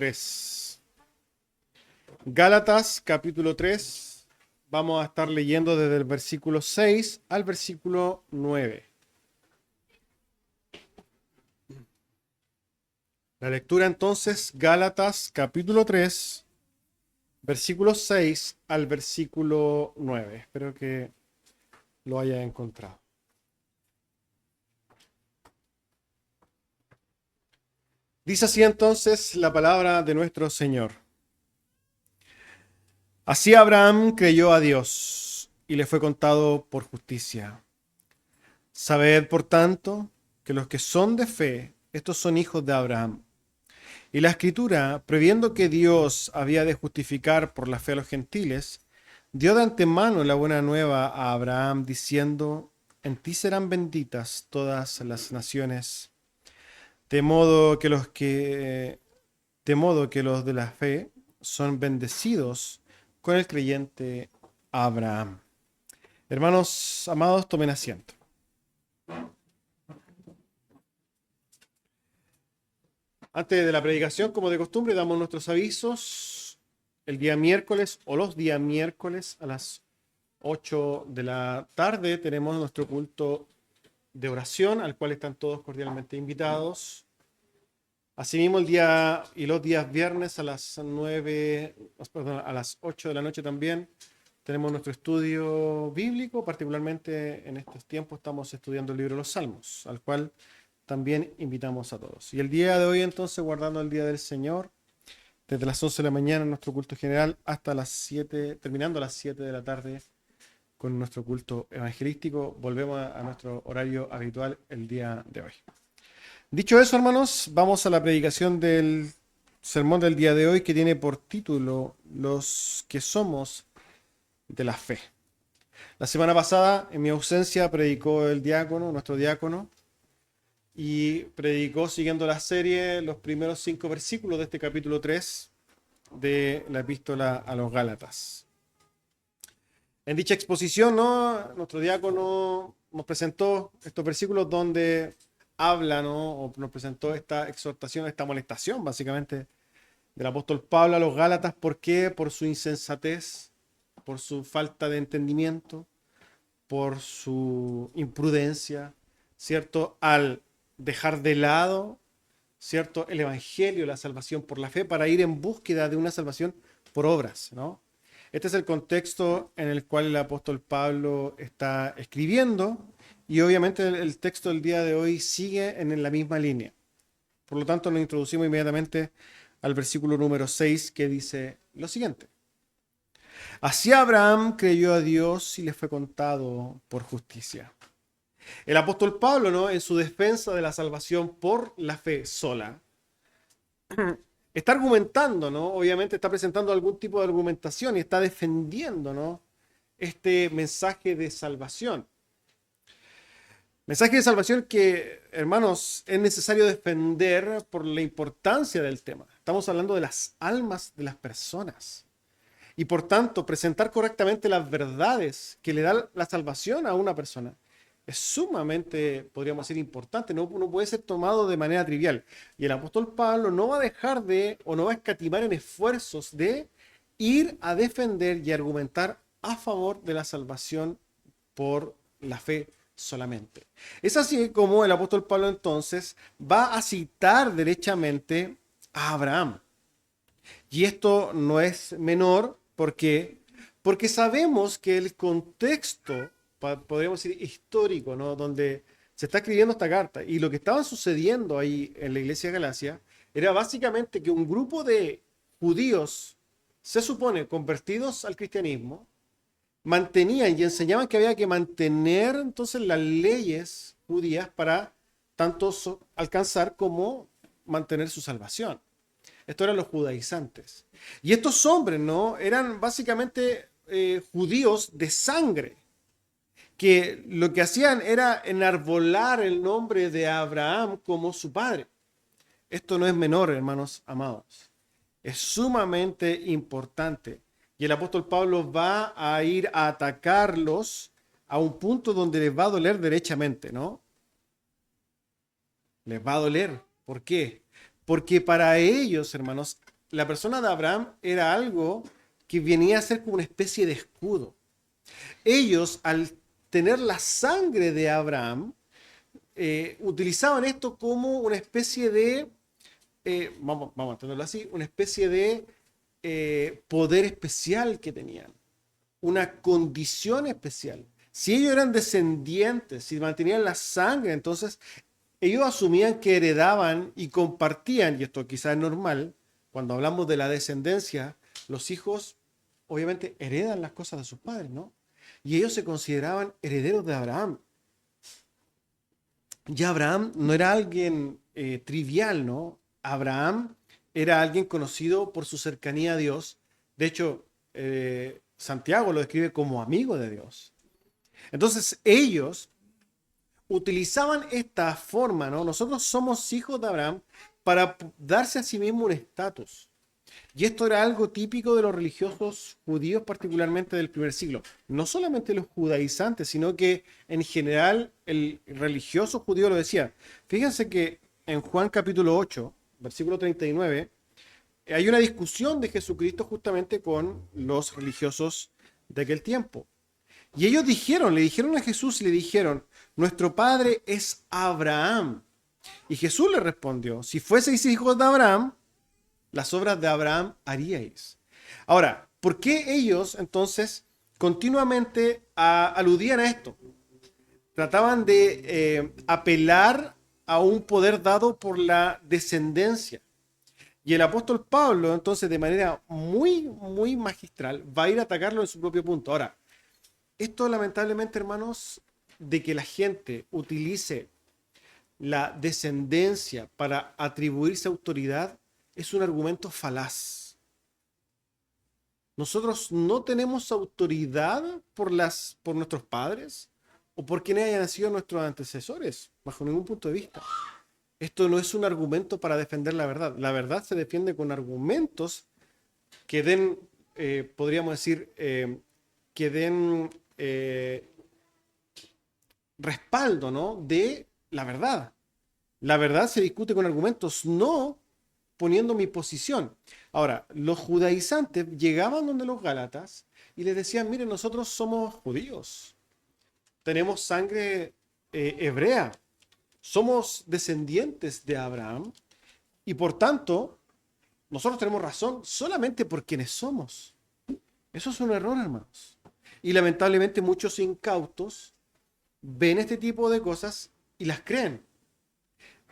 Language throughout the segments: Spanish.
3. Gálatas capítulo 3. Vamos a estar leyendo desde el versículo 6 al versículo 9. La lectura entonces, Gálatas capítulo 3, versículo 6 al versículo 9. Espero que lo haya encontrado. Dice así entonces la palabra de nuestro Señor. Así Abraham creyó a Dios y le fue contado por justicia. Sabed, por tanto, que los que son de fe, estos son hijos de Abraham. Y la Escritura, previendo que Dios había de justificar por la fe a los gentiles, dio de antemano la buena nueva a Abraham, diciendo: en ti serán benditas todas las naciones. De modo que los de la fe son bendecidos con el creyente Abraham. Hermanos amados, tomen asiento. Antes de la predicación, como de costumbre, damos nuestros avisos. El día miércoles o los días miércoles a las 8 de la tarde tenemos nuestro culto de oración, al cual están todos cordialmente invitados. Asimismo, el día y los días viernes a las 8 de la noche también tenemos nuestro estudio bíblico. Particularmente en estos tiempos estamos estudiando el libro de los Salmos, al cual también invitamos a todos. Y el día de hoy, entonces, guardando el día del Señor, desde las 11 de la mañana en nuestro culto general hasta las 7, terminando a las 7 de la tarde con nuestro culto evangelístico, volvemos a nuestro horario habitual el día de hoy. Dicho eso, hermanos, vamos a la predicación del sermón del día de hoy, que tiene por título Los que somos de la fe. La semana pasada, en mi ausencia, predicó el diácono, nuestro diácono, y predicó siguiendo la serie los primeros 5 versículos de este capítulo 3 de la epístola a los Gálatas. En dicha exposición, ¿no?, nuestro diácono nos presentó estos versículos donde habla, ¿no?, o nos presentó esta exhortación, esta amonestación básicamente del apóstol Pablo a los Gálatas. ¿Por qué? Por su insensatez, por su falta de entendimiento, por su imprudencia, ¿cierto?, al dejar de lado, ¿cierto?, el evangelio, la salvación por la fe, para ir en búsqueda de una salvación por obras, ¿no? Este es el contexto en el cual el apóstol Pablo está escribiendo, y obviamente el texto del día de hoy sigue en la misma línea. Por lo tanto, nos introducimos inmediatamente al versículo número 6, que dice lo siguiente. Así Abraham creyó a Dios y le fue contado por justicia. El apóstol Pablo, ¿no?, en su defensa de la salvación por la fe sola, está argumentando, ¿no? Obviamente está presentando algún tipo de argumentación y está defendiendo, ¿no?, este mensaje de salvación. Mensaje de salvación que, hermanos, es necesario defender por la importancia del tema. Estamos hablando de las almas de las personas. Y por tanto, presentar correctamente las verdades que le dan la salvación a una persona es sumamente, podríamos decir, importante. No puede ser tomado de manera trivial. Y el apóstol Pablo no va a dejar de, o no va a escatimar en esfuerzos de ir a defender y argumentar a favor de la salvación por la fe solamente. Es así como el apóstol Pablo entonces va a citar derechamente a Abraham. Y esto no es menor. ¿Por qué? Porque sabemos que el contexto, podríamos decir, histórico, ¿no?, donde se está escribiendo esta carta y lo que estaba sucediendo ahí en la iglesia de Galacia era básicamente que un grupo de judíos, se supone convertidos al cristianismo, mantenían y enseñaban que había que mantener entonces las leyes judías para tanto alcanzar como mantener su salvación. Estos eran los judaizantes. Y estos hombres, ¿no?, eran básicamente judíos de sangre, que lo que hacían era enarbolar el nombre de Abraham como su padre. Esto no es menor, hermanos amados. Es sumamente importante. Y el apóstol Pablo va a ir a atacarlos a un punto donde les va a doler derechamente, ¿no? Les va a doler. ¿Por qué? Porque para ellos, hermanos, la persona de Abraham era algo que venía a ser como una especie de escudo. Ellos, al tener la sangre de Abraham, utilizaban esto como una especie de, vamos a entenderlo así, una especie de poder especial que tenían, una condición especial. Si ellos eran descendientes, si mantenían la sangre, entonces ellos asumían que heredaban y compartían, y esto quizás es normal, cuando hablamos de la descendencia, los hijos obviamente heredan las cosas de sus padres, ¿no? Y ellos se consideraban herederos de Abraham. Ya Abraham no era alguien trivial, ¿no? Abraham era alguien conocido por su cercanía a Dios. De hecho, Santiago lo describe como amigo de Dios. Entonces, ellos utilizaban esta forma, ¿no? Nosotros somos hijos de Abraham para darse a sí mismo un estatus. Y esto era algo típico de los religiosos judíos, particularmente del primer siglo. No solamente los judaizantes, sino que en general el religioso judío lo decía. Fíjense que en Juan capítulo 8, versículo 39, hay una discusión de Jesucristo justamente con los religiosos de aquel tiempo. Y ellos le dijeron a Jesús y le dijeron, nuestro padre es Abraham. Y Jesús le respondió, si fueseis hijos de Abraham, las obras de Abraham haríais. Ahora, ¿por qué ellos entonces continuamente aludían a esto? Trataban de apelar a un poder dado por la descendencia. Y el apóstol Pablo, entonces, de manera muy, muy magistral, va a ir a atacarlo en su propio punto. Ahora, esto lamentablemente, hermanos, de que la gente utilice la descendencia para atribuirse autoridad, es un argumento falaz. Nosotros no tenemos autoridad por nuestros padres o por quienes hayan sido nuestros antecesores, bajo ningún punto de vista. Esto no es un argumento para defender la verdad. La verdad se defiende con argumentos que den, podríamos decir, que den respaldo, ¿no?, de la verdad. La verdad se discute con argumentos, no poniendo mi posición. Ahora, los judaizantes llegaban donde los gálatas y les decían, miren, nosotros somos judíos, tenemos sangre hebrea, somos descendientes de Abraham y por tanto, nosotros tenemos razón solamente por quienes somos. Eso es un error, hermanos. Y lamentablemente muchos incautos ven este tipo de cosas y las creen.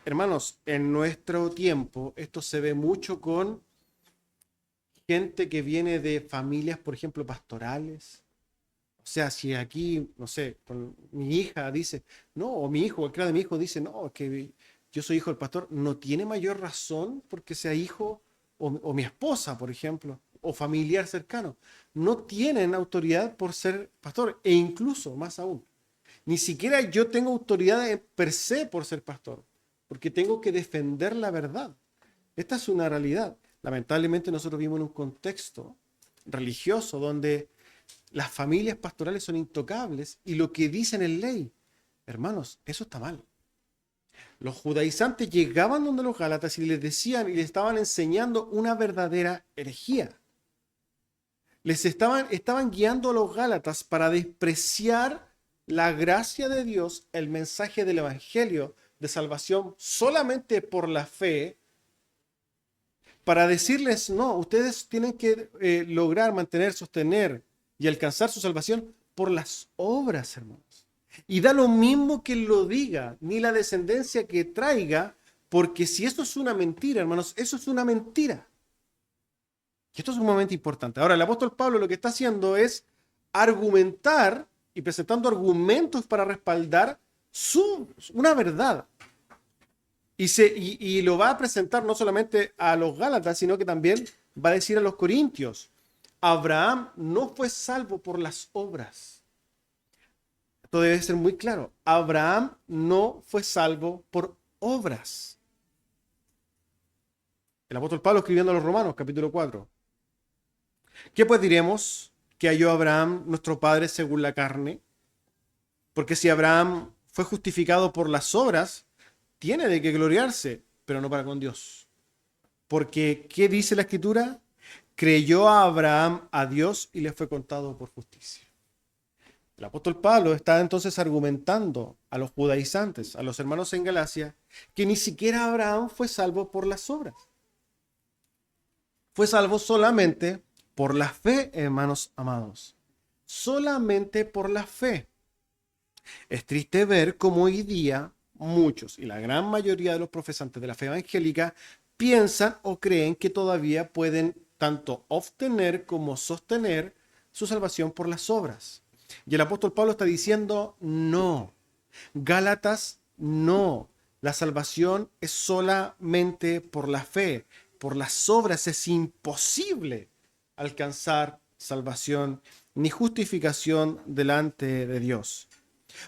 Hermanos, en nuestro tiempo esto se ve mucho con gente que viene de familias, por ejemplo, pastorales. O sea, si aquí, no sé, con mi hija dice, no, o mi hijo, cualquiera de mi hijo dice, no, es que yo soy hijo del pastor, no tiene mayor razón porque sea hijo, o mi esposa, por ejemplo, o familiar cercano. No tienen autoridad por ser pastor, e incluso, más aún, ni siquiera yo tengo autoridad per se por ser pastor, porque tengo que defender la verdad. Esta es una realidad. Lamentablemente nosotros vivimos en un contexto religioso donde las familias pastorales son intocables y lo que dicen en ley, hermanos, eso está mal. Los judaizantes llegaban donde los gálatas y les decían y les estaban enseñando una verdadera herejía. Estaban guiando a los gálatas para despreciar la gracia de Dios, el mensaje del evangelio de salvación solamente por la fe, para decirles, no, ustedes tienen que lograr, mantener, sostener y alcanzar su salvación por las obras, hermanos. Y da lo mismo que lo diga, ni la descendencia que traiga, porque si esto es una mentira, hermanos, eso es una mentira. Y esto es sumamente importante. Ahora, el apóstol Pablo lo que está haciendo es argumentar y presentando argumentos para respaldar una verdad. Y lo va a presentar no solamente a los gálatas, sino que también va a decir a los corintios, Abraham no fue salvo por las obras. Esto debe ser muy claro. Abraham no fue salvo por obras. El apóstol Pablo escribiendo a los Romanos, capítulo 4. ¿Qué pues diremos que halló Abraham, nuestro padre, según la carne? Porque si Abraham fue justificado por las obras, tiene de qué gloriarse, pero no para con Dios. Porque, ¿qué dice la Escritura? Creyó a Abraham a Dios y le fue contado por justicia. El apóstol Pablo está entonces argumentando a los judaizantes, a los hermanos en Galacia, que ni siquiera Abraham fue salvo por las obras. Fue salvo solamente por la fe, hermanos amados. Solamente por la fe. Es triste ver cómo hoy día muchos y la gran mayoría de los profesantes de la fe evangélica piensan o creen que todavía pueden tanto obtener como sostener su salvación por las obras. Y el apóstol Pablo está diciendo no. Gálatas, no. La salvación es solamente por la fe. Por las obras es imposible alcanzar salvación ni justificación delante de Dios.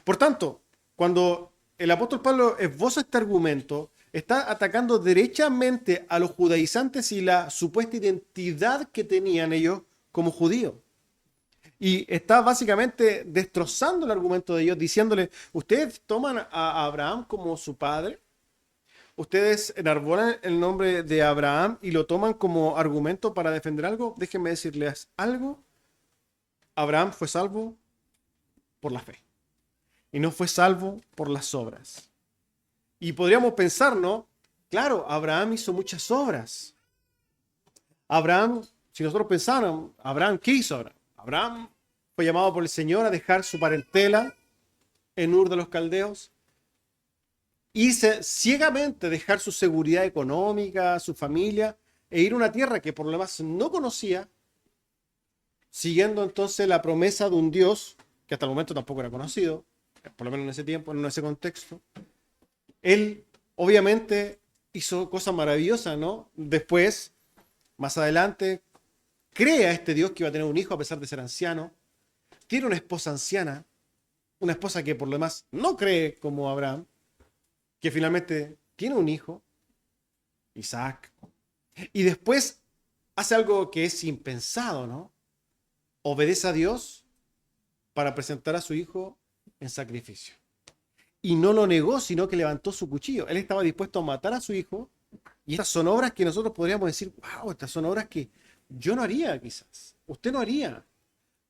Por tanto, cuando el apóstol Pablo esboza este argumento, está atacando derechamente a los judaizantes y la supuesta identidad que tenían ellos como judíos. Y está básicamente destrozando el argumento de ellos, diciéndole, ustedes toman a Abraham como su padre, ustedes enarbolan el nombre de Abraham y lo toman como argumento para defender algo. Déjenme decirles algo, Abraham fue salvo por la fe y no fue salvo por las obras. Y podríamos pensar, ¿no? Claro, Abraham hizo muchas obras. Abraham, si nosotros pensáramos, Abraham, ¿qué hizo Abraham? Abraham fue llamado por el Señor a dejar su parentela en Ur de los Caldeos, irse ciegamente, dejar su seguridad económica, su familia, e ir a una tierra que por lo demás no conocía, siguiendo entonces la promesa de un Dios que hasta el momento tampoco era conocido, por lo menos en ese tiempo, en ese contexto. Él obviamente hizo cosas maravillosas, ¿no? Después, más adelante, cree a este Dios que iba a tener un hijo a pesar de ser anciano. Tiene una esposa anciana, una esposa que por lo demás no cree como Abraham, que finalmente tiene un hijo, Isaac. Y después hace algo que es impensado, ¿no? Obedece a Dios para presentar a su hijo en sacrificio. Y no lo negó, sino que levantó su cuchillo. Él estaba dispuesto a matar a su hijo. Y estas son obras que nosotros podríamos decir, wow, estas son obras que yo no haría quizás. Usted no haría.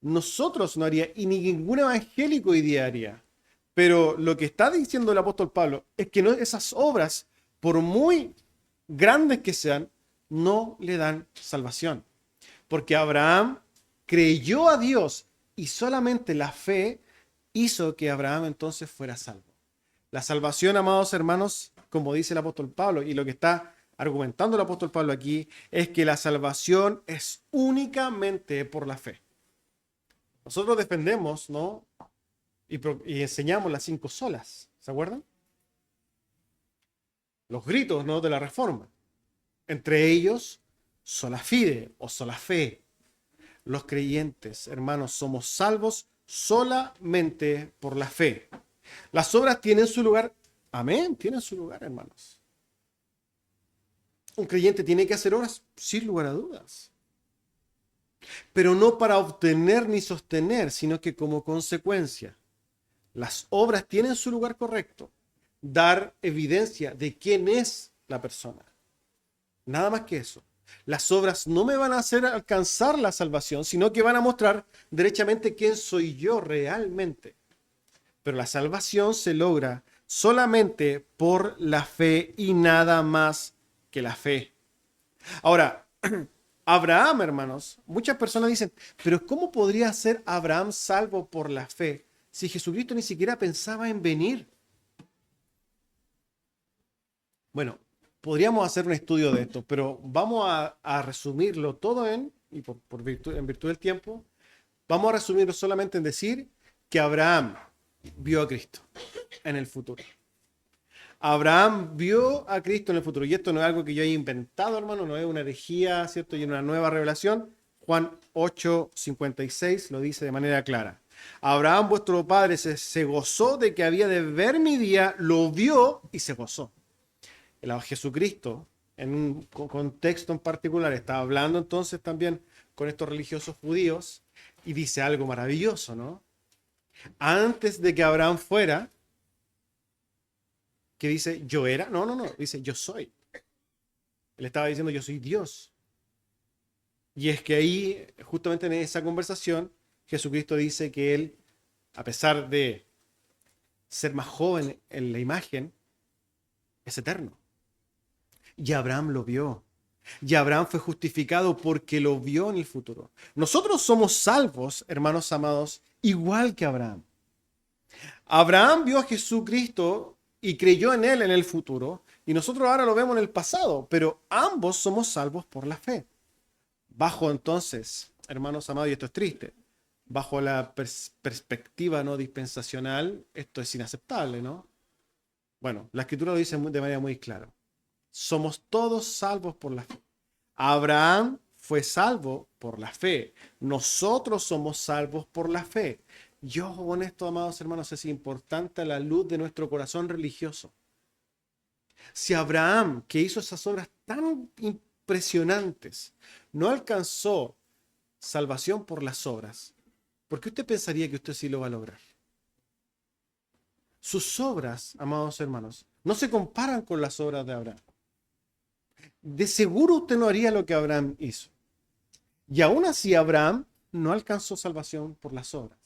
Nosotros no haría. Y ni ningún evangélico hoy día haría. Pero lo que está diciendo el apóstol Pablo es que no, esas obras, por muy grandes que sean, no le dan salvación. Porque Abraham creyó a Dios y solamente la fe hizo que Abraham entonces fuera salvo. La salvación, amados hermanos, como dice el apóstol Pablo, y lo que está argumentando el apóstol Pablo aquí, es que la salvación es únicamente por la fe. Nosotros defendemos, ¿no? Y enseñamos las 5 solas, ¿se acuerdan? Los gritos, ¿no? De la Reforma. Entre ellos, sola fide o sola fe. Los creyentes, hermanos, somos salvos solamente por la fe. Las obras tienen su lugar. Amén, tienen su lugar, hermanos. Un creyente tiene que hacer obras sin lugar a dudas. Pero no para obtener ni sostener, sino que como consecuencia. Las obras tienen su lugar correcto. Dar evidencia de quién es la persona. Nada más que eso. Las obras no me van a hacer alcanzar la salvación, sino que van a mostrar derechamente quién soy yo realmente. Pero la salvación se logra solamente por la fe y nada más que la fe. Ahora, Abraham, hermanos, muchas personas dicen, pero ¿cómo podría ser Abraham salvo por la fe si Jesucristo ni siquiera pensaba en venir? Bueno, podríamos hacer un estudio de esto, pero vamos a resumirlo todo en virtud del tiempo, vamos a resumirlo solamente en decir que Abraham vio a Cristo en el futuro. Abraham vio a Cristo en el futuro. Y esto no es algo que yo haya inventado, hermano, no es una herejía, ¿cierto? Y una nueva revelación. Juan 8:56 lo dice de manera clara. Abraham, vuestro padre, se gozó de que había de ver mi día, lo vio y se gozó. El Jesucristo, en un contexto en particular, está hablando entonces también con estos religiosos judíos y dice algo maravilloso, ¿no? Antes de que Abraham fuera, que dice yo era, no, dice yo soy. Él estaba diciendo, yo soy Dios. Y es que ahí, justamente en esa conversación, Jesucristo dice que Él, a pesar de ser más joven en la imagen, es eterno. Y Abraham lo vio. Y Abraham fue justificado porque lo vio en el futuro. Nosotros somos salvos, hermanos amados, igual que Abraham. Abraham vio a Jesucristo y creyó en él en el futuro, y nosotros ahora lo vemos en el pasado, pero ambos somos salvos por la fe. Bajo entonces, hermanos amados, y esto es triste, bajo la perspectiva no dispensacional, esto es inaceptable, ¿no? Bueno, la Escritura lo dice de manera muy clara. Somos todos salvos por la fe. Abraham fue salvo por la fe. Nosotros somos salvos por la fe. Y ojo con esto, amados hermanos, es importante a la luz de nuestro corazón religioso. Si Abraham, que hizo esas obras tan impresionantes, no alcanzó salvación por las obras, ¿por qué usted pensaría que usted sí lo va a lograr? Sus obras, amados hermanos, no se comparan con las obras de Abraham. De seguro usted no haría lo que Abraham hizo. Y aún así Abraham no alcanzó salvación por las obras.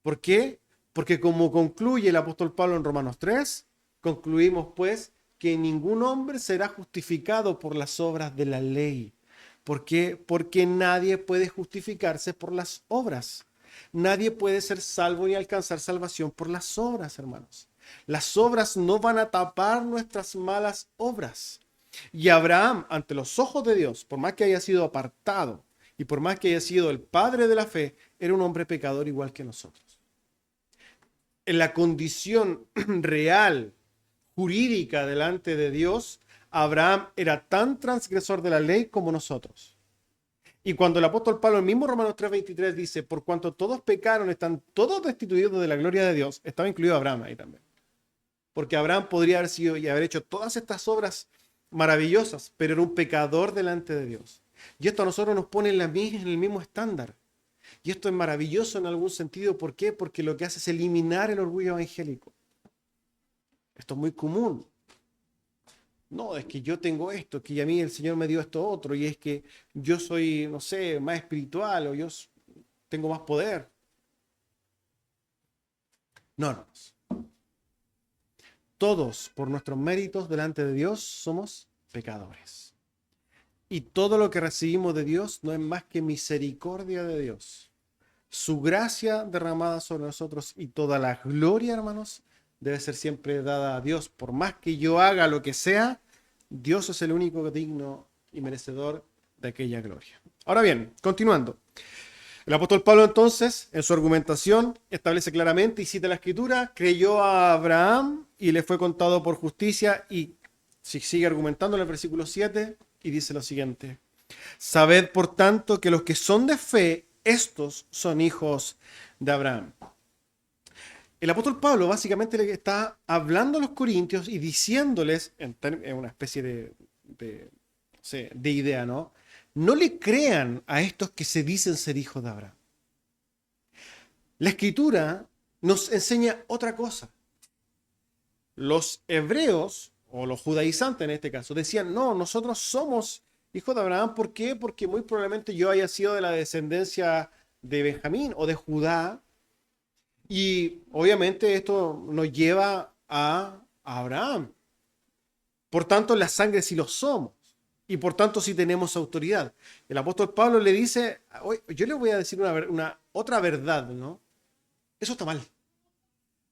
¿Por qué? Porque como concluye el apóstol Pablo en Romanos 3, concluimos pues que ningún hombre será justificado por las obras de la ley. ¿Por qué? Porque nadie puede justificarse por las obras. Nadie puede ser salvo ni alcanzar salvación por las obras, hermanos. Las obras no van a tapar nuestras malas obras. Y Abraham, ante los ojos de Dios, por más que haya sido apartado y por más que haya sido el padre de la fe, era un hombre pecador igual que nosotros. En la condición real, jurídica delante de Dios, Abraham era tan transgresor de la ley como nosotros. Y cuando el apóstol Pablo, el mismo Romanos 3:23 dice, por cuanto todos pecaron, están todos destituidos de la gloria de Dios, estaba incluido Abraham ahí también. Porque Abraham podría haber sido y haber hecho todas estas obras maravillosas, pero era un pecador delante de Dios. Y esto a nosotros nos pone en el mismo estándar. Y esto es maravilloso en algún sentido. ¿Por qué? Porque lo que hace es eliminar el orgullo evangélico. Esto es muy común. No, es que yo tengo esto, que a mí el Señor me dio esto otro, y es que yo soy, no sé, más espiritual o yo tengo más poder. No, hermanos. Todos, por nuestros méritos delante de Dios, somos pecadores. Y todo lo que recibimos de Dios no es más que misericordia de Dios. Su gracia derramada sobre nosotros y toda la gloria, hermanos, debe ser siempre dada a Dios. Por más que yo haga lo que sea, Dios es el único digno y merecedor de aquella gloria. Ahora bien, continuando. El apóstol Pablo entonces, en su argumentación, establece claramente y cita la Escritura, creyó a Abraham y le fue contado por justicia, y sigue argumentando en el versículo 7 y dice lo siguiente: sabed por tanto que los que son de fe, estos son hijos de Abraham. El apóstol Pablo básicamente le está hablando a los corintios y diciéndoles, en una especie de idea, ¿no? No le crean a estos que se dicen ser hijos de Abraham. La Escritura nos enseña otra cosa. Los hebreos, o los judaizantes en este caso, decían, no, nosotros somos hijos de Abraham. ¿Por qué? Porque muy probablemente yo haya sido de la descendencia de Benjamín o de Judá. Y obviamente esto nos lleva a Abraham. Por tanto, la sangre sí lo somos. Y por tanto sí tenemos autoridad. El apóstol Pablo le dice, yo le voy a decir una otra verdad, ¿no? Eso está mal.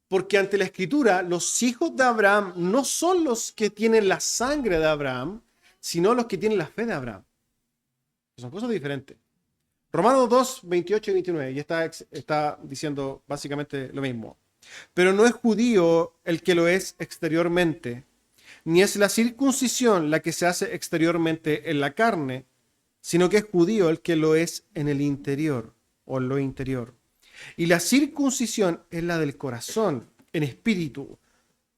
Porque ante la Escritura, los hijos de Abraham no son los que tienen la sangre de Abraham, sino los que tienen la fe de Abraham. Son cosas diferentes. Romanos 2, 28 y 29, y está diciendo básicamente lo mismo. Pero no es judío el que lo es exteriormente, ni es la circuncisión la que se hace exteriormente en la carne, sino que es judío el que lo es en el interior, o en lo interior. Y la circuncisión es la del corazón, en espíritu,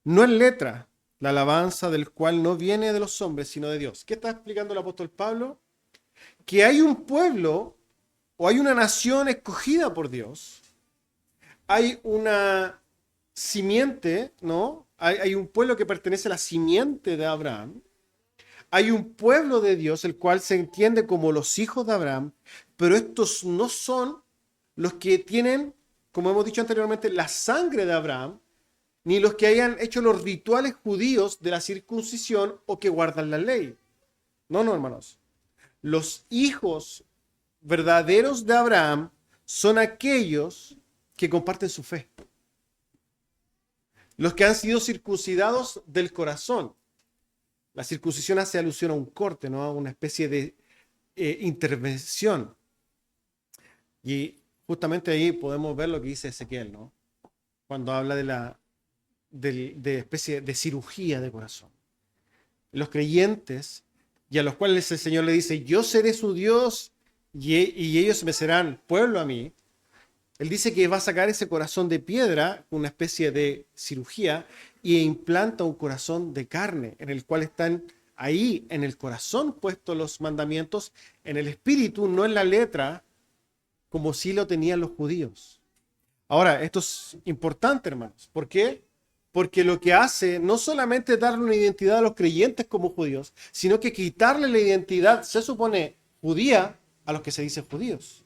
no en letra, la alabanza del cual no viene de los hombres, sino de Dios. ¿Qué está explicando el apóstol Pablo? Que hay un pueblo o hay una nación escogida por Dios, hay una simiente, ¿no? Hay un pueblo que pertenece a la simiente de Abraham, Hay un pueblo de Dios, el cual se entiende como los hijos de Abraham, pero estos no son los que tienen, como hemos dicho anteriormente, la sangre de Abraham, ni los que hayan hecho los rituales judíos de la circuncisión o que guardan la ley. No, no, hermanos. Los hijos verdaderos de Abraham son aquellos que comparten su fe. Los que han sido circuncidados del corazón. La circuncisión hace alusión a un corte, ¿no? A una especie de intervención. Y justamente ahí podemos ver lo que dice Ezequiel, ¿no? Cuando habla de especie de cirugía de corazón. Los creyentes, y a los cuales el Señor le dice, yo seré su Dios y ellos me serán pueblo a mí. Él dice que va a sacar ese corazón de piedra, una especie de cirugía, e implanta un corazón de carne, en el cual están ahí en el corazón puestos los mandamientos, en el espíritu, no en la letra, como sí lo tenían los judíos. Ahora, esto es importante, hermanos. ¿Por qué? Porque lo que hace no solamente darle una identidad a los creyentes como judíos, sino que quitarle la identidad, se supone, judía a los que se dicen judíos.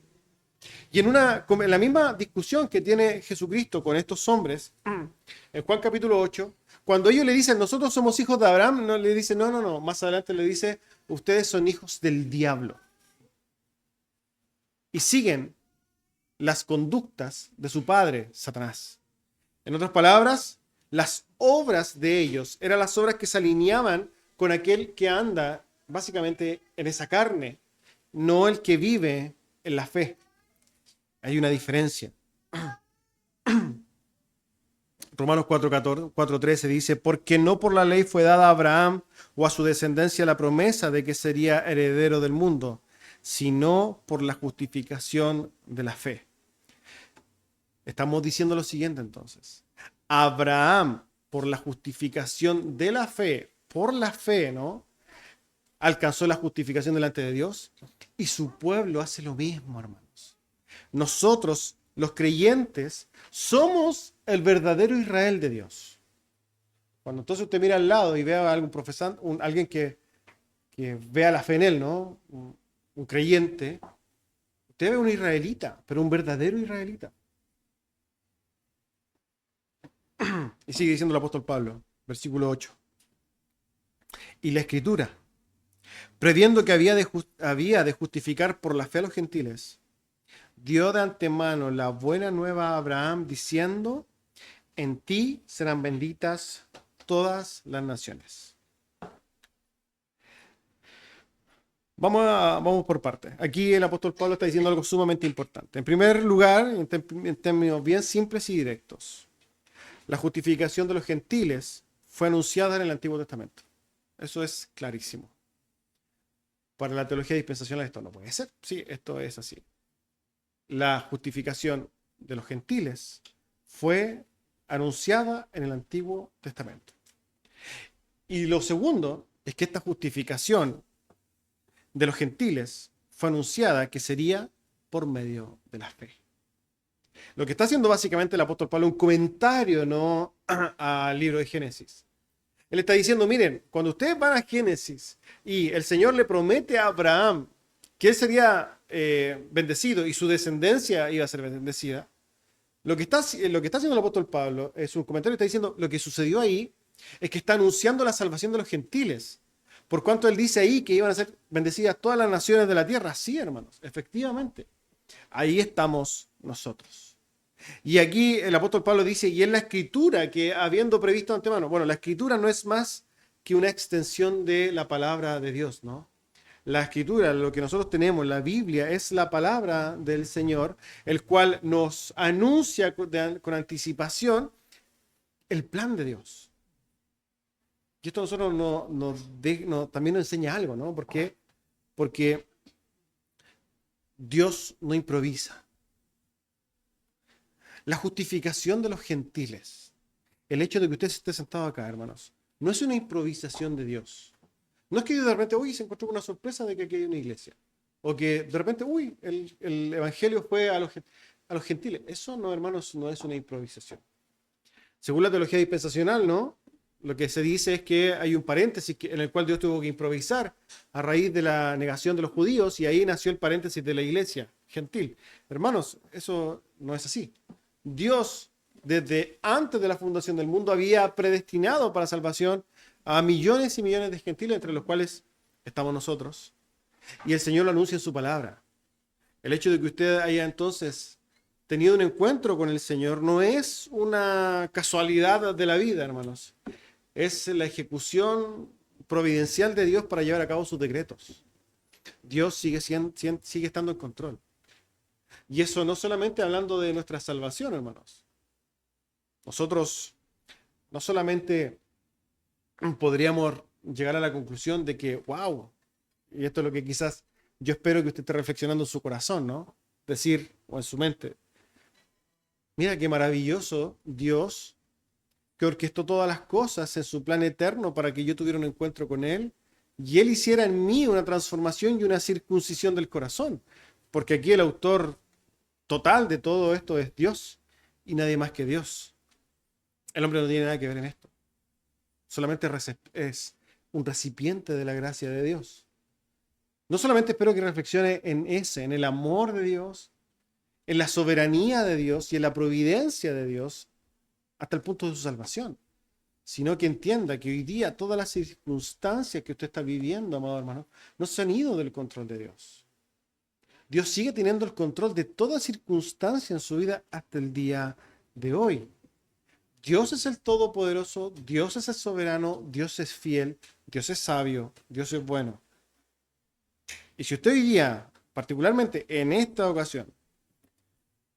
Y en la misma discusión que tiene Jesucristo con estos hombres, en Juan capítulo 8, cuando ellos le dicen, nosotros somos hijos de Abraham, no le dice, no, no, no, más adelante le dice, ustedes son hijos del diablo. Y siguen las conductas de su padre, Satanás. En otras palabras, las obras de ellos eran las obras que se alineaban con aquel que anda básicamente en esa carne, no el que vive en la fe. Hay una diferencia. Romanos 4:13 dice, porque no por la ley fue dada a Abraham o a su descendencia la promesa de que sería heredero del mundo, sino por la justificación de la fe. Estamos diciendo lo siguiente entonces. Abraham, por la justificación de la fe, por la fe, ¿no? Alcanzó la justificación delante de Dios y su pueblo hace lo mismo, hermanos. Nosotros, los creyentes, somos el verdadero Israel de Dios. Cuando entonces usted mira al lado y ve a algún profesante, alguien que vea la fe en él, ¿no? Un creyente, usted ve un israelita, pero un verdadero israelita. Y sigue diciendo el apóstol Pablo, versículo 8. Y la Escritura, previendo que había de justificar por la fe a los gentiles, dio de antemano la buena nueva a Abraham, diciendo, en ti serán benditas todas las naciones. Vamos por partes. Aquí el apóstol Pablo está diciendo algo sumamente importante. En primer lugar, en términos bien simples y directos, la justificación de los gentiles fue anunciada en el Antiguo Testamento. Eso es clarísimo. Para la teología dispensacional esto no puede ser. Sí, esto es así. La justificación de los gentiles fue anunciada en el Antiguo Testamento. Y lo segundo es que esta justificación de los gentiles fue anunciada que sería por medio de la fe. Lo que está haciendo básicamente el apóstol Pablo es un comentario, ¿no?, al libro de Génesis. Él está diciendo, miren, cuando ustedes van a Génesis y el Señor le promete a Abraham que él sería bendecido y su descendencia iba a ser bendecida, lo que está haciendo el apóstol Pablo es un comentario que está diciendo, lo que sucedió ahí es que está anunciando la salvación de los gentiles. Por cuanto él dice ahí que iban a ser bendecidas todas las naciones de la tierra. Sí, hermanos, efectivamente. Ahí estamos nosotros. Y aquí el apóstol Pablo dice, y en la escritura que habiendo previsto de antemano, bueno, la escritura no es más que una extensión de la palabra de Dios, ¿no? La escritura, lo que nosotros tenemos, la Biblia, es la palabra del Señor, el cual nos anuncia con anticipación el plan de Dios. Y esto a nosotros también nos enseña algo, ¿no? ¿Por qué? Porque Dios no improvisa. La justificación de los gentiles, el hecho de que usted esté sentado acá, hermanos, no es una improvisación de Dios. No es que de repente, se encontró con una sorpresa de que aquí hay una iglesia. O que de repente, el evangelio fue a los gentiles. Eso no, hermanos, no es una improvisación. Según la teología dispensacional, ¿no? lo que se dice es que hay un paréntesis en el cual Dios tuvo que improvisar a raíz de la negación de los judíos y ahí nació el paréntesis de la iglesia gentil. Hermanos, eso no es así. Dios, desde antes de la fundación del mundo, había predestinado para salvación a millones y millones de gentiles, entre los cuales estamos nosotros. Y el Señor lo anuncia en su palabra. El hecho de que usted haya entonces tenido un encuentro con el Señor no es una casualidad de la vida, hermanos. Es la ejecución providencial de Dios para llevar a cabo sus decretos. Dios sigue estando en control. Y eso no solamente hablando de nuestra salvación, hermanos. Nosotros no solamente podríamos llegar a la conclusión de que, wow, y esto es lo que quizás yo espero que usted esté reflexionando en su corazón, ¿no? Decir, o en su mente, mira qué maravilloso Dios que orquestó todas las cosas en su plan eterno para que yo tuviera un encuentro con Él y Él hiciera en mí una transformación y una circuncisión del corazón. Porque aquí el autor total de todo esto es Dios y nadie más que Dios. El hombre no tiene nada que ver en esto. Solamente es un recipiente de la gracia de Dios. No solamente espero que reflexione en el amor de Dios, en la soberanía de Dios y en la providencia de Dios hasta el punto de su salvación, sino que entienda que hoy día todas las circunstancias que usted está viviendo, amado hermano, no se han ido del control de Dios. Dios sigue teniendo el control de toda circunstancia en su vida hasta el día de hoy. Dios es el Todopoderoso, Dios es el soberano, Dios es fiel, Dios es sabio, Dios es bueno. Y si usted hoy día, particularmente en esta ocasión,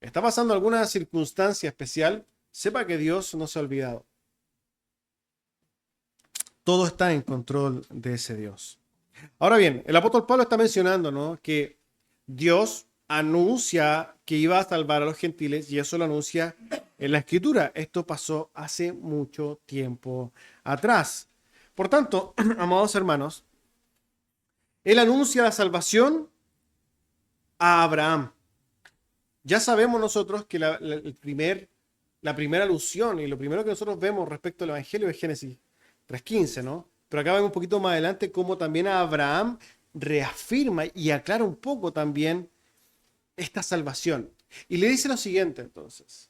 está pasando alguna circunstancia especial, sepa que Dios no se ha olvidado. Todo está en control de ese Dios. Ahora bien, el apóstol Pablo está mencionando, ¿no?, que Dios anuncia que iba a salvar a los gentiles y eso lo anuncia en la Escritura. Esto pasó hace mucho tiempo atrás. Por tanto, amados hermanos, Él anuncia la salvación a Abraham. Ya sabemos nosotros que la primera alusión y lo primero que nosotros vemos respecto al Evangelio es Génesis 3:15, ¿no? Pero acá vemos un poquito más adelante cómo también a Abraham reafirma y aclara un poco también esta salvación. Y le dice lo siguiente entonces: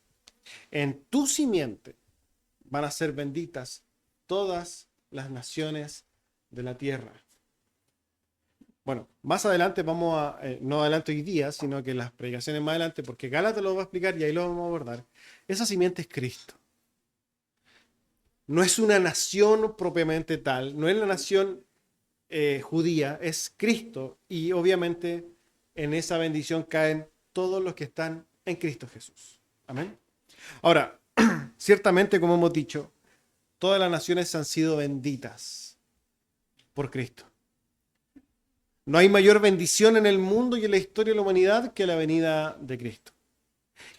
en tu simiente van a ser benditas todas las naciones de la tierra. Bueno, más adelante no adelante hoy día, sino que las predicaciones más adelante, porque Gálatas lo va a explicar y ahí lo vamos a abordar. Esa simiente es Cristo. No es una nación propiamente tal, no es la nación judía, es Cristo. Y obviamente en esa bendición caen todos los que están en Cristo Jesús. Amén. Ahora, ciertamente, como hemos dicho, todas las naciones han sido benditas por Cristo. No hay mayor bendición en el mundo y en la historia de la humanidad que la venida de Cristo.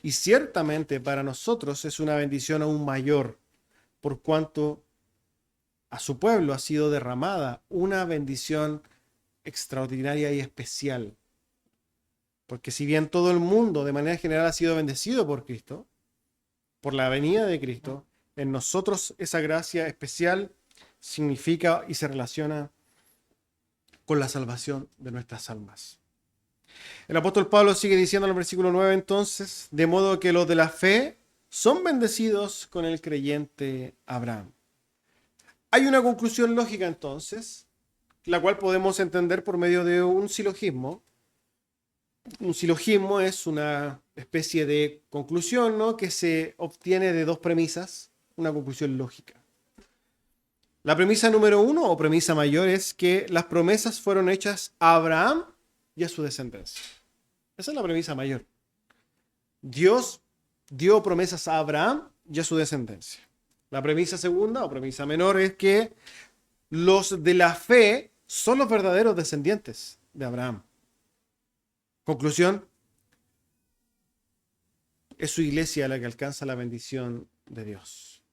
Y ciertamente para nosotros es una bendición aún mayor, por cuanto a su pueblo ha sido derramada una bendición extraordinaria y especial. Porque si bien todo el mundo de manera general ha sido bendecido por Cristo, por la venida de Cristo, en nosotros esa gracia especial significa y se relaciona con la salvación de nuestras almas. El apóstol Pablo sigue diciendo en el versículo 9 entonces, de modo que los de la fe son bendecidos con el creyente Abraham. Hay una conclusión lógica entonces, la cual podemos entender por medio de un silogismo. Un silogismo es una especie de conclusión, ¿no?, que se obtiene de dos premisas, una conclusión lógica. La premisa número 1 o premisa mayor es que las promesas fueron hechas a Abraham y a su descendencia. Esa es la premisa mayor. Dios dio promesas a Abraham y a su descendencia. La premisa segunda o premisa menor es que los de la fe son los verdaderos descendientes de Abraham. Conclusión: es su iglesia la que alcanza la bendición de Dios.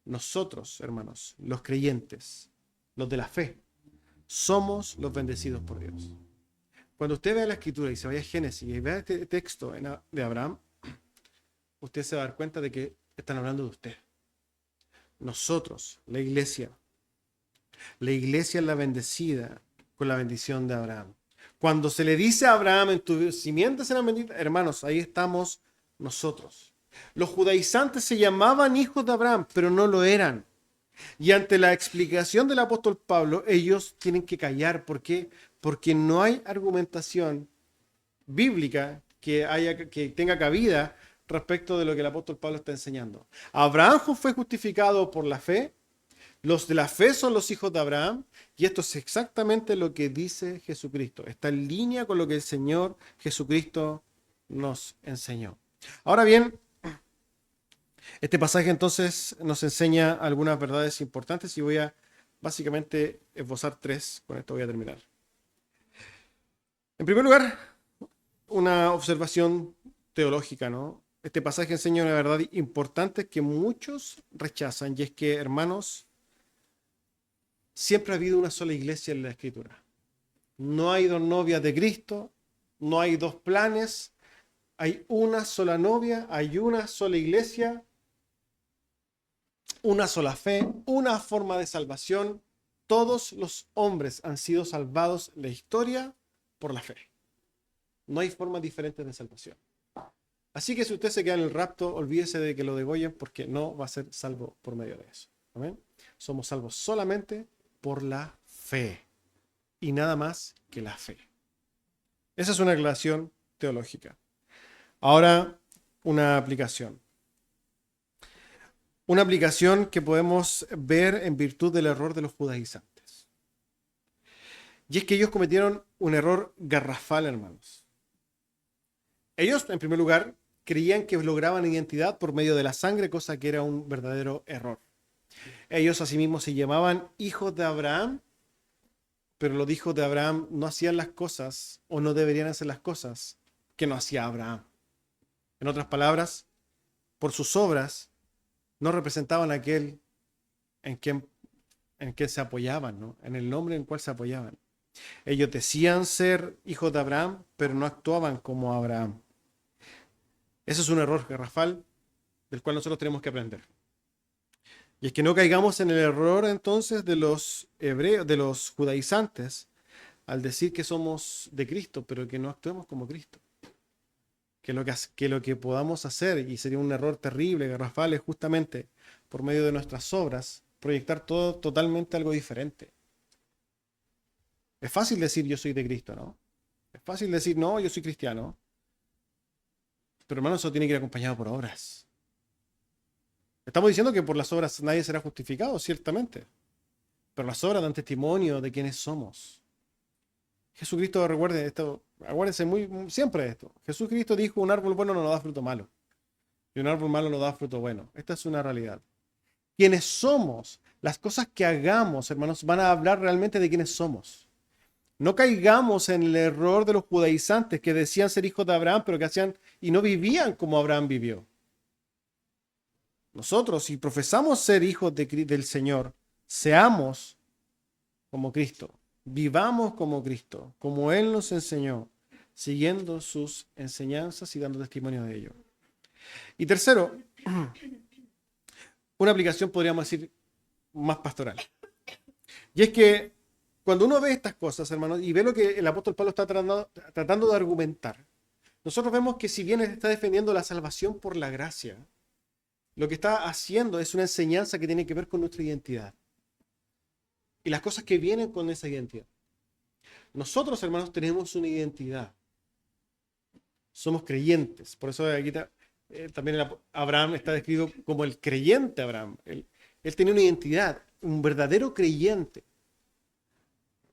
Nosotros, hermanos, los creyentes, los de la fe, somos los bendecidos por Dios. Cuando usted vea la Escritura y se vaya a Génesis y vea este texto de Abraham, usted se va a dar cuenta de que están hablando de usted. nosotros, la iglesia es la bendecida con la bendición de Abraham. Cuando se le dice a Abraham, en tu simiente serán benditas, hermanos, ahí estamos nosotros. Los judaizantes se llamaban hijos de Abraham, pero no lo eran. Y ante la explicación del apóstol Pablo, ellos tienen que callar. ¿Por qué? Porque no hay argumentación bíblica que tenga cabida respecto de lo que el apóstol Pablo está enseñando. Abraham fue justificado por la fe. Los de la fe son los hijos de Abraham, y esto es exactamente lo que dice Jesucristo. Está en línea con lo que el Señor Jesucristo nos enseñó. Ahora bien, este pasaje entonces nos enseña algunas verdades importantes y voy a básicamente esbozar tres. Con esto voy a terminar. En primer lugar, una observación teológica, ¿no? Este pasaje enseña una verdad importante que muchos rechazan, y es que, hermanos, siempre ha habido una sola iglesia en la Escritura. No hay dos novias de Cristo, no hay dos planes, hay una sola novia, hay una sola iglesia, una sola fe, una forma de salvación. Todos los hombres han sido salvados en la historia por la fe. No hay formas diferentes de salvación. Así que si usted se queda en el rapto, olvídese de que lo degollen, porque no va a ser salvo por medio de eso. ¿Amén? Somos salvos solamente por la fe y nada más que la fe. Esa es una aclaración teológica. Ahora, una aplicación. Una aplicación que podemos ver en virtud del error de los judaizantes. Y es que ellos cometieron un error garrafal, hermanos. Ellos, en primer lugar, creían que lograban identidad por medio de la sangre, cosa que era un verdadero error. Ellos asimismo se llamaban hijos de Abraham, pero los hijos de Abraham no hacían las cosas, o no deberían hacer las cosas, que no hacía Abraham. En otras palabras, por sus obras, no representaban a aquel en quien se apoyaban, ¿no? En el nombre en el cual se apoyaban. Ellos decían ser hijos de Abraham, pero no actuaban como Abraham. Ese es un error garrafal del cual nosotros tenemos que aprender. Y es que no caigamos en el error entonces de los hebreos, de los judaizantes, al decir que somos de Cristo, pero que no actuemos como Cristo. Que lo que podamos hacer, y sería un error terrible, garrafal, es justamente por medio de nuestras obras, proyectar todo totalmente algo diferente. Es fácil decir yo soy de Cristo, ¿no? Es fácil decir no, yo soy cristiano. Pero hermano, eso tiene que ir acompañado por obras. Estamos diciendo que por las obras nadie será justificado, ciertamente. Pero las obras dan testimonio de quiénes somos. Jesucristo, recuerde esto, acuérdense siempre de esto. Jesucristo dijo: un árbol bueno no da fruto malo, y un árbol malo no da fruto bueno. Esta es una realidad. Quiénes somos, las cosas que hagamos, hermanos, van a hablar realmente de quiénes somos. No caigamos en el error de los judaizantes que decían ser hijos de Abraham, pero que hacían y no vivían como Abraham vivió. Nosotros, si profesamos ser hijos del Señor, seamos como Cristo. Vivamos como Cristo, como Él nos enseñó, siguiendo sus enseñanzas y dando testimonio de ello. Y tercero, una aplicación, podríamos decir, más pastoral. Y es que cuando uno ve estas cosas, hermanos, y ve lo que el apóstol Pablo está tratando de argumentar, nosotros vemos que si bien él está defendiendo la salvación por la gracia, lo que está haciendo es una enseñanza que tiene que ver con nuestra identidad y las cosas que vienen con esa identidad. Nosotros, hermanos, tenemos una identidad. Somos creyentes. Por eso aquí también Abraham está descrito como el creyente Abraham. Él tenía una identidad, un verdadero creyente.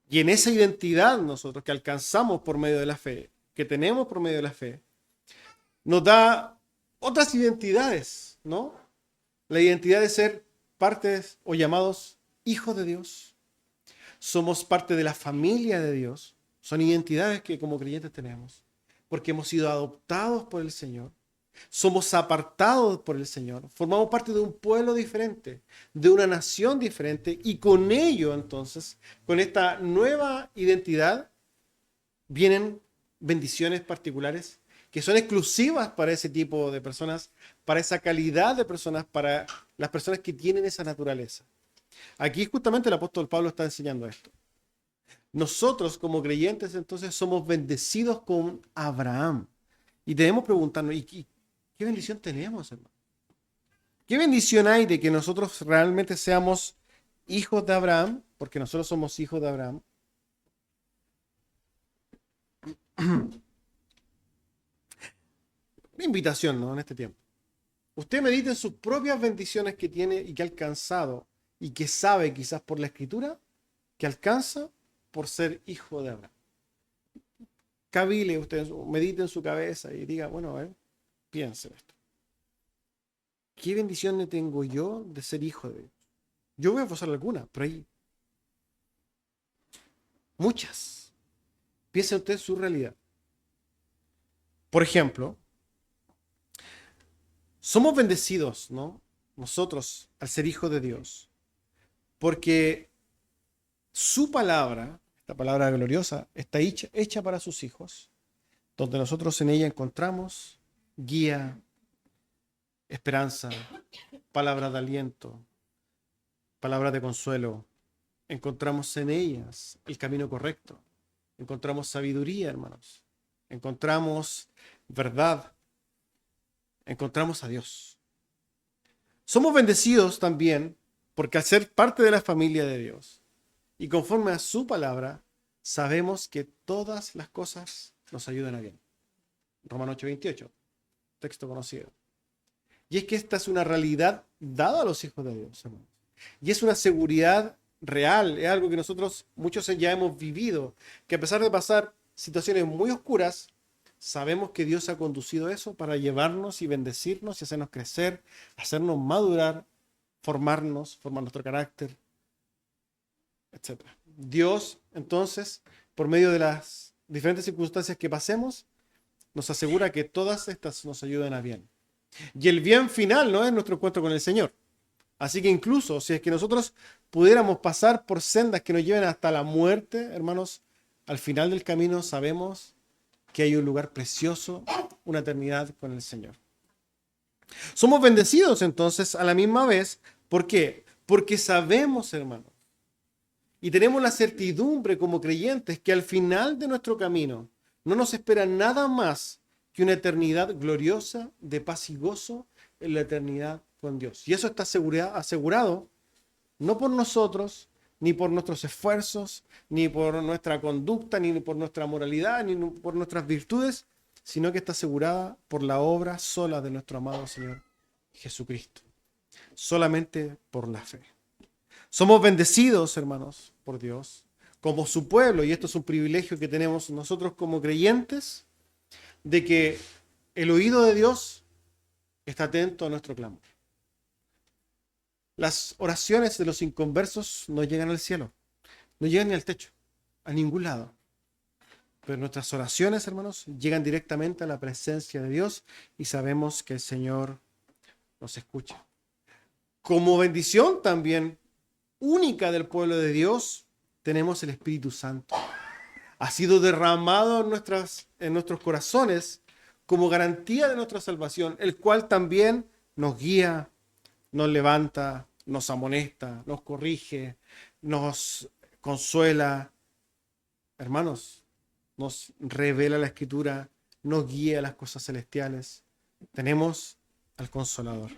Y en esa identidad nosotros que alcanzamos por medio de la fe, que tenemos por medio de la fe, nos da otras identidades, ¿no? La identidad de ser partes o llamados hijos de Dios. Somos parte de la familia de Dios. Son identidades que como creyentes tenemos, porque hemos sido adoptados por el Señor. Somos apartados por el Señor. Formamos parte de un pueblo diferente, de una nación diferente, y con ello entonces, con esta nueva identidad, vienen bendiciones particulares que son exclusivas para ese tipo de personas, para esa calidad de personas, para las personas que tienen esa naturaleza. Aquí justamente el apóstol Pablo está enseñando esto. Nosotros como creyentes entonces somos bendecidos con Abraham. Y debemos preguntarnos, ¿y qué bendición tenemos, hermano? ¿Qué bendición hay de que nosotros realmente seamos hijos de Abraham? Porque nosotros somos hijos de Abraham. Una invitación, ¿no? En este tiempo. Usted medite en sus propias bendiciones que tiene y que ha alcanzado y que sabe quizás por la escritura que alcanza por ser hijo de Abraham. Cavile usted, medite en su cabeza y diga, bueno, a ver, piense en esto. ¿Qué bendición le tengo yo de ser hijo de Dios? Yo voy a pasar alguna, pero hay muchas. Piense usted en su realidad. Por ejemplo, somos bendecidos, ¿no? Nosotros, al ser hijos de Dios, porque su palabra, esta palabra gloriosa, está hecha para sus hijos, donde nosotros en ella encontramos guía, esperanza, palabra de aliento, palabra de consuelo. Encontramos en ellas el camino correcto. Encontramos sabiduría, hermanos. Encontramos verdad. Encontramos a Dios. Somos bendecidos también porque al ser parte de la familia de Dios y conforme a su palabra, sabemos que todas las cosas nos ayudan a bien. Romanos 8:28, texto conocido. Y es que esta es una realidad dada a los hijos de Dios, hermanos. Y es una seguridad real, es algo que nosotros muchos ya hemos vivido, que a pesar de pasar situaciones muy oscuras, sabemos que Dios ha conducido eso para llevarnos y bendecirnos y hacernos crecer, hacernos madurar, formar nuestro carácter, etc. Dios, entonces, por medio de las diferentes circunstancias que pasemos, nos asegura que todas estas nos ayudan a bien. Y el bien final no es nuestro encuentro con el Señor. Así que incluso si es que nosotros pudiéramos pasar por sendas que nos lleven hasta la muerte, hermanos, al final del camino sabemos que hay un lugar precioso, una eternidad con el Señor. Somos bendecidos entonces a la misma vez. ¿Por qué? Porque sabemos, hermanos, y tenemos la certidumbre como creyentes que al final de nuestro camino no nos espera nada más que una eternidad gloriosa de paz y gozo en la eternidad con Dios. Y eso está asegurado no por nosotros, ni por nuestros esfuerzos, ni por nuestra conducta, ni por nuestra moralidad, ni por nuestras virtudes, sino que está asegurada por la obra sola de nuestro amado Señor Jesucristo. Solamente por la fe. Somos bendecidos, hermanos, por Dios, como su pueblo, y esto es un privilegio que tenemos nosotros como creyentes, de que el oído de Dios está atento a nuestro clamor. Las oraciones de los inconversos no llegan al cielo, no llegan ni al techo, a ningún lado. Pero nuestras oraciones, hermanos, llegan directamente a la presencia de Dios y sabemos que el Señor nos escucha. Como bendición también única del pueblo de Dios, tenemos el Espíritu Santo. Ha sido derramado en nuestros corazones como garantía de nuestra salvación, el cual también nos guía, nos levanta, nos amonesta, nos corrige, nos consuela. Hermanos, nos revela la Escritura, nos guía a las cosas celestiales. Tenemos al Consolador.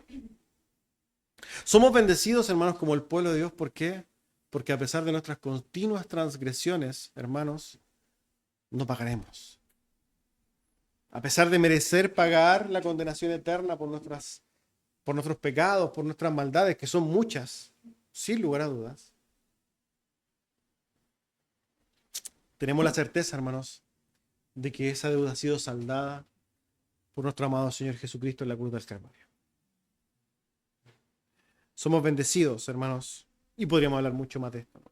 Somos bendecidos, hermanos, como el pueblo de Dios. ¿Por qué? Porque a pesar de nuestras continuas transgresiones, hermanos, no pagaremos. A pesar de merecer pagar la condenación eterna por nuestros pecados, por nuestras maldades, que son muchas, sin lugar a dudas, tenemos la certeza, hermanos, de que esa deuda ha sido saldada por nuestro amado Señor Jesucristo en la cruz del Calvario. Somos bendecidos, hermanos, y podríamos hablar mucho más de esto, ¿no?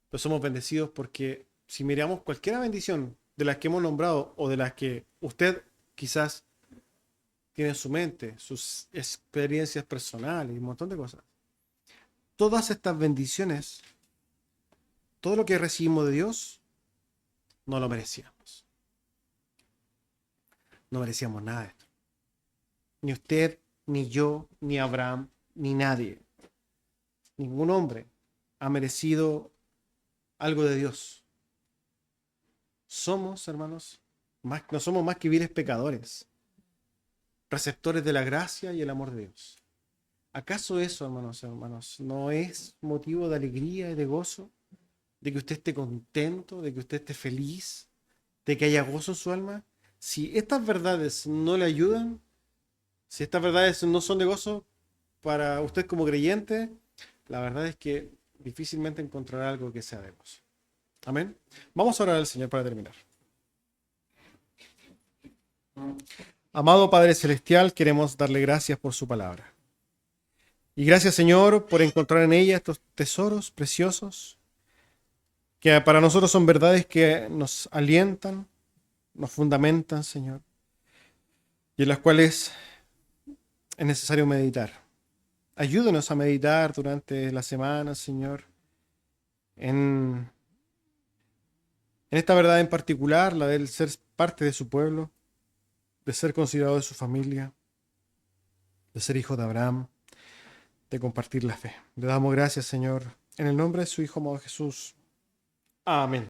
Pero somos bendecidos porque si miramos cualquier bendición de las que hemos nombrado o de las que usted quizás tiene en su mente, sus experiencias personales y un montón de cosas, todas estas bendiciones, todo lo que recibimos de Dios, no lo merecíamos. No merecíamos nada de esto. Ni usted, ni yo, ni Abraham, ni nadie. Ningún hombre ha merecido algo de Dios. Somos, hermanos, no somos más que viles pecadores, receptores de la gracia y el amor de Dios. ¿Acaso eso, hermanos, no es motivo de alegría y de gozo? ¿De que usted esté contento? ¿De que usted esté feliz? ¿De que haya gozo en su alma? Si estas verdades no le ayudan, si estas verdades no son de gozo para usted como creyente, la verdad es que difícilmente encontrará algo que sea de gozo. Amén. Vamos a orar al Señor para terminar. Amado Padre Celestial, queremos darle gracias por su palabra. Y gracias, Señor, por encontrar en ella estos tesoros preciosos, que para nosotros son verdades que nos alientan, nos fundamentan, Señor, y en las cuales es necesario meditar. Ayúdenos a meditar durante la semana, Señor, en esta verdad en particular, la del ser parte de su pueblo, de ser considerado de su familia, de ser hijo de Abraham, de compartir la fe. Le damos gracias, Señor, en el nombre de su Hijo amado Jesús. Amén.